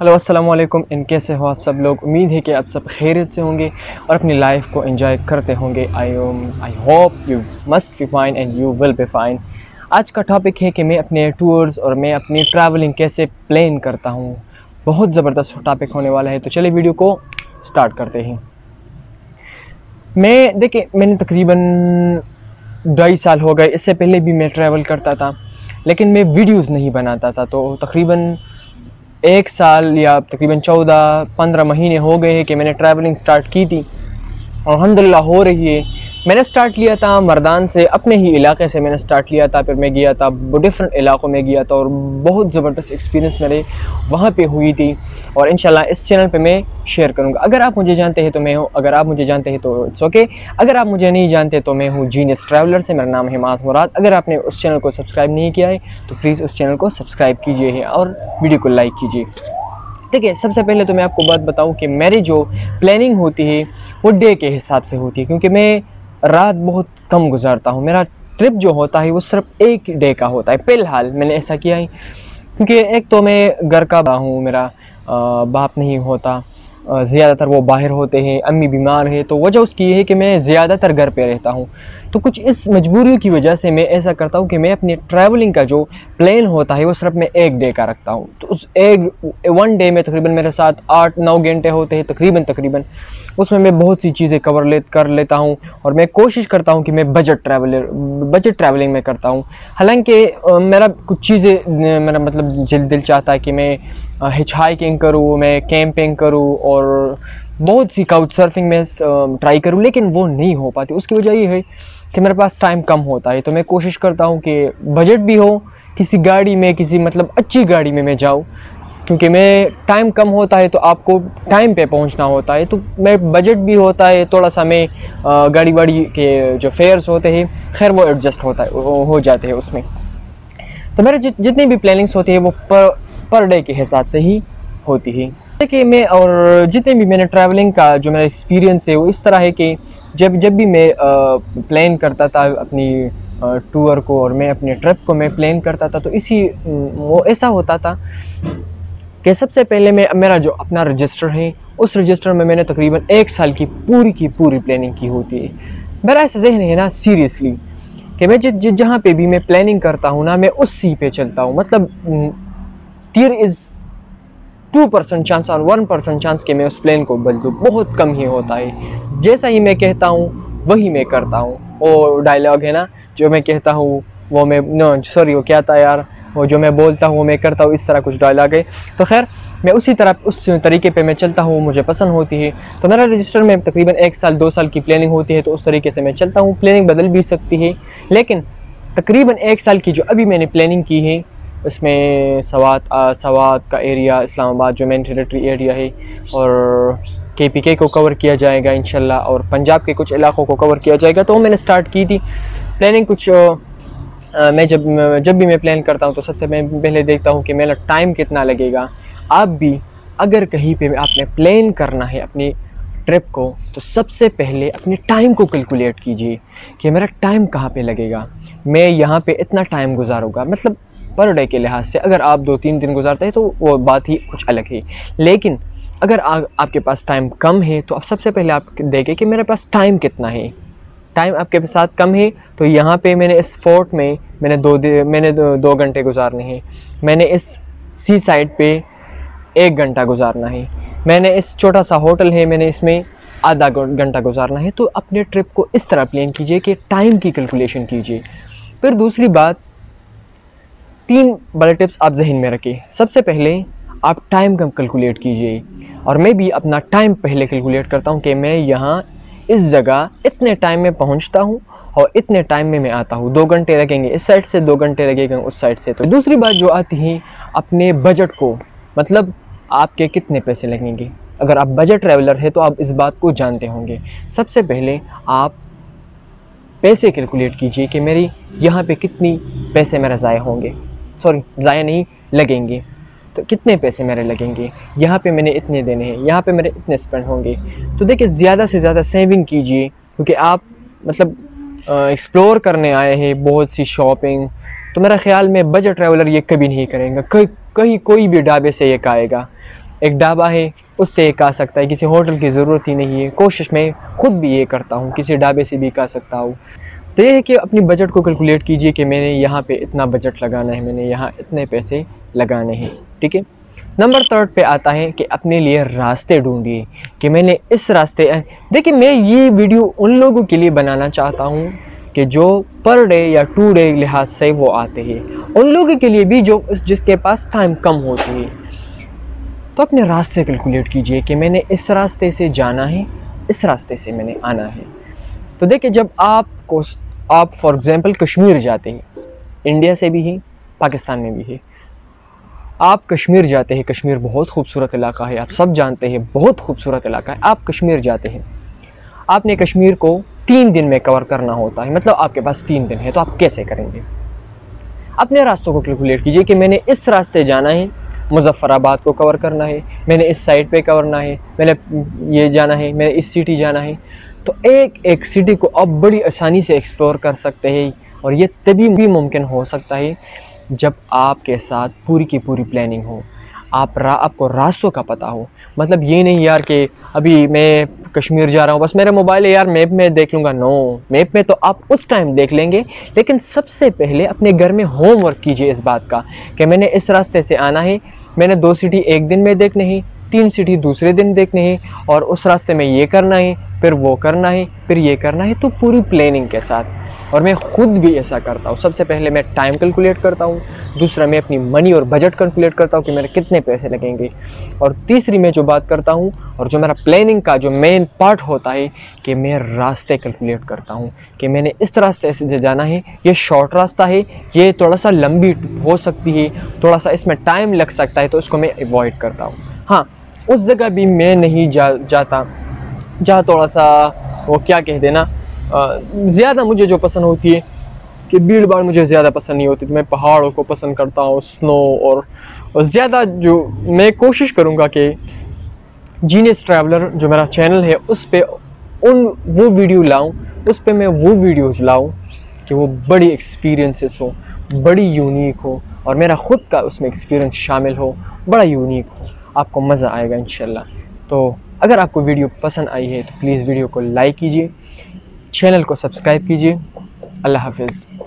Hello अस्सलाम वालेकुम। इन कैसे हो आप सब लोग? उम्मीद है कि आप सब खैरियत से होंगे और अपनी लाइफ को एंजॉय करते होंगे। I hope you must be fine and you will be fine. आज का टॉपिक है कि मैं अपने टूर्स और मैं अपनी ट्रैवलिंग कैसे प्लान करता हूँ। बहुत ज़बरदस्त टॉपिक होने वाला है, तो चलिए वीडियो को स्टार्ट करते हैं। मैंने तकरीबन 2.5 साल हो गए। इससे पहले भी मैं ट्रैवल करता था, लेकिन मैं वीडियोज़ नहीं बनाता था। तो तकरीबन 1 साल या तकरीबन 14-15 महीने हो गए हैं कि मैंने ट्रैवलिंग स्टार्ट की थी और अल्हम्दुलिल्लाह हो रही है। मैंने स्टार्ट लिया था मर्दान से, अपने ही इलाके से मैंने स्टार्ट लिया था। फिर मैं गया था डिफरेंट इलाक़ों में गया था और बहुत ज़बरदस्त एक्सपीरियंस मेरे वहाँ पे हुई थी और इंशाल्लाह इस चैनल पे मैं शेयर करूँगा। अगर आप मुझे जानते हैं तो मैं हूँ, अगर आप मुझे जानते हैं तो इट्स ओके। अगर आप मुझे नहीं जानते तो मैं हूँ जीनियस ट्रैवलर से। मेरा नाम है माज़ मुराद। अगर आपने उस चैनल को सब्सक्राइब नहीं किया है तो प्लीज़ उस चैनल को सब्सक्राइब कीजिए और वीडियो को लाइक कीजिए। देखिए, सबसे पहले तो मैं आपको बात बताऊं कि मेरी जो प्लानिंग होती है वो डे के हिसाब से होती है, क्योंकि मैं रात बहुत कम गुजारता हूं। मेरा ट्रिप जो होता है वो सिर्फ एक डे का होता है। फ़िलहाल मैंने ऐसा किया है क्योंकि एक तो मैं घर का हूँ, मेरा बाप नहीं होता, ज़्यादातर वो बाहर होते हैं, अम्मी बीमार है, तो वजह उसकी ये है कि मैं ज़्यादातर घर पे रहता हूँ। तो कुछ इस मजबूरियों की वजह से मैं ऐसा करता हूँ कि मैं अपनी ट्रैवलिंग का जो प्लान होता है वो सिर्फ मैं एक डे का रखता हूँ। तो उस वन डे में तकरीबन मेरे साथ 8-9 घंटे होते हैं तकरीबन। उसमें मैं बहुत सी चीज़ें कर लेता हूँ और मैं कोशिश करता हूँ कि मैं बजट ट्रैवलिंग में करता हूँ। हालांकि मेरा कुछ चीज़ें, मेरा मतलब दिल चाहता है कि मैं हिच हाइकिंग करूँ, मैं कैंपिंग करूँ और बहुत सी काउच सर्फिंग में ट्राई करूँ, लेकिन वो नहीं हो पाती। उसकी वजह ये है कि मेरे पास टाइम कम होता है। तो मैं कोशिश करता हूँ कि बजट भी हो, किसी गाड़ी में, किसी मतलब अच्छी गाड़ी में मैं जाऊँ, क्योंकि मैं टाइम कम होता है तो आपको टाइम पे पहुंचना होता है। तो मैं बजट भी होता है थोड़ा सा, मैं गाड़ी वाड़ी के जो फेयर्स होते हैं खैर वो एडजस्ट हो जाते हैं उसमें। तो मेरे जितनी भी प्लानिंग्स होती है वो पर डे के हिसाब से ही होती है। देखिए, मैं और जितने भी मैंने ट्रैवलिंग का जो मेरा एक्सपीरियंस है वो इस तरह है कि जब भी मैं प्लान करता था अपनी टूर को और मैं अपने ट्रिप को मैं प्लान करता था, तो वो ऐसा होता था कि सबसे पहले मेरा जो अपना रजिस्टर है उस रजिस्टर में मैंने तकरीबन 1 साल की पूरी प्लानिंग की होती है। मेरा ऐसा जहन है ना सीरियसली कि मैं जहाँ पे भी मैं प्लानिंग करता हूँ ना, मैं उसी पे चलता हूँ। मतलब देयर इज़ 2% चांस और 1% चांस कि मैं उस प्लान को बदल दूँ, बहुत कम ही होता है। जैसा ही मैं कहता हूँ वही मैं करता हूँ। वो डायलॉग है ना, जो मैं कहता हूँ वो मैं वो क्या था यार, वो जो मैं बोलता हूँ वो मैं करता हूँ, इस तरह कुछ डायलॉग है। तो खैर मैं उस तरीके पे मैं चलता हूँ, मुझे पसंद होती है। तो मेरा रजिस्टर में तकरीबन 1 साल 2 साल की प्लानिंग होती है, तो उस तरीके से मैं चलता हूँ। प्लानिंग बदल भी सकती है, लेकिन तकरीबन 1 साल की जो अभी मैंने प्लानिंग की है उसमें सवात का एरिया, इस्लामाबाद जो मेन टेरिटरी एरिया है, और KPK को कवर किया जाएगा इंशाल्लाह, और पंजाब के कुछ इलाक़ों को कवर किया जाएगा। तो मैंने स्टार्ट की थी प्लानिंग कुछ। मैं जब भी मैं प्लान करता हूँ तो सबसे मैं पहले देखता हूँ कि मेरा टाइम कितना लगेगा। आप भी अगर कहीं पे आपने प्लान करना है अपनी ट्रिप को, तो सबसे पहले अपने टाइम को कैलकुलेट कीजिए कि मेरा टाइम कहाँ पे लगेगा। मैं यहाँ पे इतना टाइम गुजारूँगा, मतलब पर डे के लिहाज से। अगर आप 2-3 दिन गुजारते हैं तो वो बात ही कुछ अलग है, लेकिन अगर आपके पास टाइम कम है तो आप सबसे पहले आप देखें कि मेरे पास टाइम कितना है। टाइम आपके साथ कम है तो यहाँ पे मैंने इस फोर्ट में मैंने 2 घंटे गुजारने हैं, मैंने इस सी साइड पे 1 घंटा गुजारना है, मैंने इस छोटा सा होटल है मैंने इसमें आधा घंटा गुजारना है। तो अपने ट्रिप को इस तरह प्लान कीजिए कि टाइम की कैलकुलेशन कीजिए। फिर दूसरी बात, 3 बड़े टिप्स आप जहन में रखिए। सबसे पहले आप टाइम का कैलकुलेट कीजिए, और मैं भी अपना टाइम पहले कैलकुलेट करता हूँ कि मैं यहाँ इस जगह इतने टाइम में पहुँचता हूँ और इतने टाइम में मैं आता हूँ। 2 घंटे लगेंगे इस साइड से, 2 घंटे लगेंगे उस साइड से। तो दूसरी बात जो आती है अपने बजट को, मतलब आपके कितने पैसे लगेंगे। अगर आप बजट ट्रैवलर है तो आप इस बात को जानते होंगे। सबसे पहले आप पैसे कैलकुलेट कीजिए कि मेरी यहाँ पे कितनी पैसे मेरा ज़ाया नहीं लगेंगे, तो कितने पैसे मेरे लगेंगे। यहाँ पे मैंने इतने देने हैं, यहाँ पे मेरे इतने स्पेंड होंगे। तो देखिए, ज़्यादा से ज़्यादा सेविंग कीजिए, क्योंकि आप मतलब एक्सप्लोर करने आए हैं बहुत सी शॉपिंग। तो मेरा ख्याल में बजट ट्रैवलर ये कभी नहीं करेगा, कहीं कोई भी ढाबे से ये खाएगा। एक ढाबा है उससे एक आ सकता है, किसी होटल की ज़रूरत ही नहीं है। कोशिश मैं ख़ुद भी ये करता हूँ, किसी ढाबे से भी आ सकता हूँ। तो ये है कि अपनी बजट को कैलकुलेट कीजिए कि मैंने यहाँ पे इतना बजट लगाना है, मैंने यहाँ इतने पैसे लगाने हैं, ठीक है। नंबर 3 पे आता है कि अपने लिए रास्ते ढूंढिए कि मैंने इस रास्ते, देखिए मैं ये वीडियो उन लोगों के लिए बनाना चाहता हूँ कि जो पर डे या 2 डे लिहाज से वो आते हैं, उन लोगों के लिए भी जो जिसके पास टाइम कम होती है। तो अपने रास्ते कैलकुलेट कीजिए कि मैंने इस रास्ते से जाना है, इस रास्ते से मैंने आना है। तो देखिए जब आप फॉर एग्ज़ाम्पल कश्मीर जाते हैं, इंडिया से भी है, पाकिस्तान में भी है, आप कश्मीर जाते हैं, कश्मीर बहुत खूबसूरत इलाका है, आप सब जानते हैं बहुत खूबसूरत इलाका है। आप कश्मीर जाते हैं, आपने कश्मीर को 3 दिन में कवर करना होता है, मतलब आपके पास 3 दिन है, तो आप कैसे करेंगे? अपने रास्तों को कैलकुलेट कीजिए कि मैंने इस रास्ते जाना है, मुज़फ़्फ़राबाद को कवर करना है, मैंने इस साइड पे करना है, मैंने ये जाना है, मैंने इस सिटी जाना है। तो एक एक सिटी को आप बड़ी आसानी से एक्सप्लोर कर सकते हैं, और ये तभी भी मुमकिन हो सकता है जब आपके साथ पूरी की पूरी प्लानिंग हो, आपको रास्तों का पता हो। मतलब ये नहीं यार कि अभी मैं कश्मीर जा रहा हूँ, बस मेरा मोबाइल है यार, मैप में देख लूँगा। नो, मैप में तो आप उस टाइम देख लेंगे, लेकिन सबसे पहले अपने घर में होमवर्क कीजिए इस बात का कि मैंने इस रास्ते से आना है, मैंने 2 सिटी एक दिन में देखने हैं, 3 सिटी दूसरे दिन देखने हैं, और उस रास्ते में ये करना है, फिर वो करना है, फिर ये करना है। तो पूरी प्लानिंग के साथ, और मैं ख़ुद भी ऐसा करता हूँ। सबसे पहले मैं टाइम कैलकुलेट करता हूँ, दूसरा मैं अपनी मनी और बजट कैलकुलेट करता हूँ कि मेरे कितने पैसे लगेंगे, और तीसरी मैं जो बात करता हूँ और जो मेरा प्लानिंग का जो मेन पार्ट होता है कि मैं रास्ते कैलकुलेट करता हूँ कि मैंने इस रास्ते से जाना है, ये शॉर्ट रास्ता है, ये थोड़ा सा लंबी हो सकती है, थोड़ा सा इसमें टाइम लग सकता है, तो इसको मैं अवॉइड करता हूँ। हाँ, उस जगह भी मैं नहीं जाता जहाँ थोड़ा सा वो क्या कह देना, ज़्यादा मुझे जो पसंद होती है कि भीड़ भाड़ मुझे ज़्यादा पसंद नहीं होती, तो मैं पहाड़ों को पसंद करता हूँ, स्नो, और ज़्यादा जो मैं कोशिश करूँगा कि जीनियस ट्रैवलर जो मेरा चैनल है उस पे वो वीडियो लाऊं, उस पे मैं वो वीडियोज़ लाऊं कि वो बड़ी एक्सपीरियंसेस हो, बड़ी यूनिक हो, और मेरा ख़ुद का उसमें एक्सपीरियंस शामिल हो, बड़ा यूनिक हो। आपको मज़ा आएगा इंशाल्लाह। तो अगर आपको वीडियो पसंद आई है तो प्लीज़ वीडियो को लाइक कीजिए, चैनल को सब्सक्राइब कीजिए। अल्लाह हाफ़िज़।